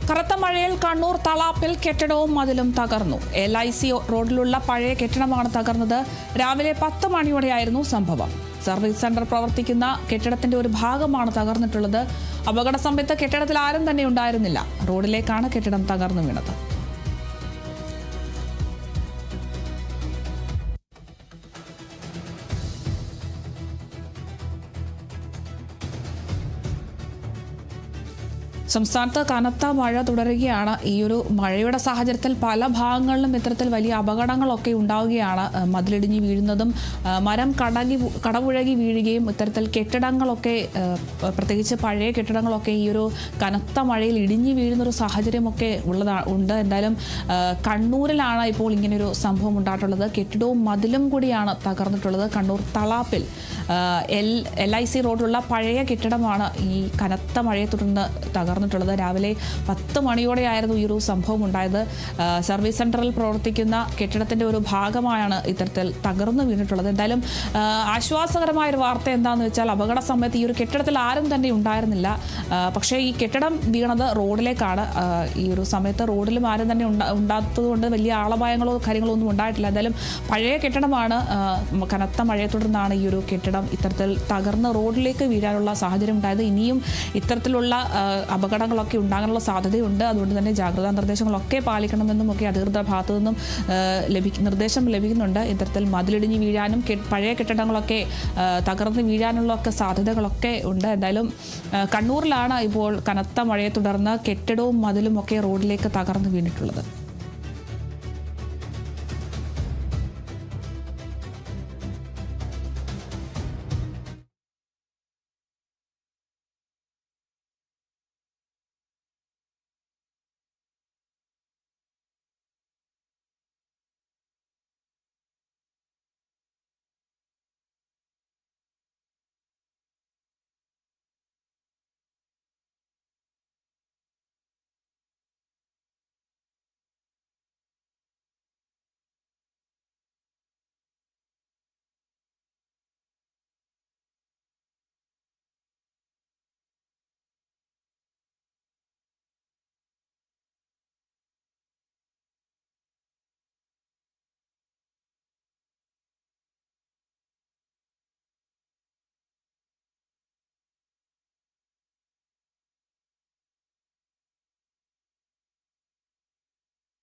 കനത്ത മഴയിൽ കണ്ണൂർ തളാപ്പിൽ കെട്ടിടവും മതിലും തകർന്നു. LIC റോഡിലുള്ള പഴയ കെട്ടിടമാണ് തകർന്നത്. രാവിലെ 10 മണിയോടെയായിരുന്നു സംഭവം. സർവീസ് സെന്റർ പ്രവർത്തിക്കുന്ന കെട്ടിടത്തിന്റെ ഒരു ഭാഗമാണ് തകർന്നിട്ടുള്ളത്. അപകട സമയത്ത് കെട്ടിടത്തിൽ ആരും തന്നെ ഉണ്ടായിരുന്നില്ല. റോഡിലേക്കാണ് കെട്ടിടം തകർന്നു വീണത്. സംസ്ഥാനത്ത് കനത്ത മഴ തുടരുകയാണ്. ഈ ഒരു മഴയുടെ സാഹചര്യത്തിൽ പല ഭാഗങ്ങളിലും ഇത്തരത്തിൽ വലിയ അപകടങ്ങളൊക്കെ ഉണ്ടാവുകയാണ്. മതിലിടിഞ്ഞ് വീഴുന്നതും മരം കടപുഴകി വീഴുകയും ഇത്തരത്തിൽ കെട്ടിടങ്ങളൊക്കെ പ്രത്യേകിച്ച് പഴയ കെട്ടിടങ്ങളൊക്കെ ഈ ഒരു കനത്ത മഴയിൽ ഇടിഞ്ഞു വീഴുന്നൊരു സാഹചര്യമൊക്കെ ഉണ്ട്. എന്തായാലും കണ്ണൂരിലാണ് ഇപ്പോൾ ഇങ്ങനെയൊരു സംഭവം ഉണ്ടായിട്ടുള്ളത്. കെട്ടിടവും മതിലും കൂടിയാണ് തകർന്നിട്ടുള്ളത്. കണ്ണൂർ തളാപ്പിൽ LIC റോഡിലുള്ള പഴയ കെട്ടിടമാണ് ഈ കനത്ത മഴയെ തുടർന്ന് തകർന്നിട്ടുള്ളത്. രാവിലെ 10 മണിയോടെയായിരുന്നു ഈ ഒരു സംഭവം ഉണ്ടായത്. സർവീസ് സെന്ററിൽ പ്രവർത്തിക്കുന്ന കെട്ടിടത്തിന്റെ ഒരു ഭാഗമായാണ് ഇത്തരത്തിൽ തകർന്നു വീണിട്ടുള്ളത്. എന്തായാലും ആശ്വാസകരമായ ഒരു വാർത്ത എന്താണെന്ന് വെച്ചാൽ അപകട സമയത്ത് ഈ ഒരു കെട്ടിടത്തിൽ ആരും തന്നെ ഉണ്ടായിരുന്നില്ല. പക്ഷേ ഈ കെട്ടിടം വീണത് റോഡിലേക്കാണ്. ഈ ഒരു സമയത്ത് റോഡിലും ആരും തന്നെ ഉണ്ടാത്തതുകൊണ്ട് വലിയ ആളപായങ്ങളോ കാര്യങ്ങളോ ഒന്നും ഉണ്ടായിട്ടില്ല. എന്തായാലും പഴയ കെട്ടിടമാണ്. കനത്ത മഴയെ തുടർന്നാണ് ഈ ഒരു കെട്ടിടം ഇത്തരത്തിൽ തകർന്ന് റോഡിലേക്ക് വീഴാനുള്ള സാഹചര്യം ഉണ്ടായത്. ഇനിയും ഇത്തരത്തിലുള്ള അപകടങ്ങളൊക്കെ ഉണ്ടാകാനുള്ള സാധ്യതയുണ്ട്. അതുകൊണ്ട് തന്നെ ജാഗ്രതാ നിർദ്ദേശങ്ങളൊക്കെ പാലിക്കണമെന്നും ഒക്കെ അധികൃതരുടെ ഭാഗത്തു നിന്നും നിർദ്ദേശം ലഭിക്കുന്നുണ്ട്. ഇത്തരത്തിൽ മതിലിടിഞ്ഞ് വീഴാനും പഴയ കെട്ടിടങ്ങളൊക്കെ തകർന്ന് വീഴാനുള്ള ഒക്കെ സാധ്യതകളൊക്കെ ഉണ്ട്. എന്തായാലും കണ്ണൂരിലാണ് ഇപ്പോൾ കനത്ത മഴയെ തുടർന്ന് കെട്ടിടവും മതിലും ഒക്കെ റോഡിലേക്ക് തകർന്ന് വീണിട്ടുള്ളത്.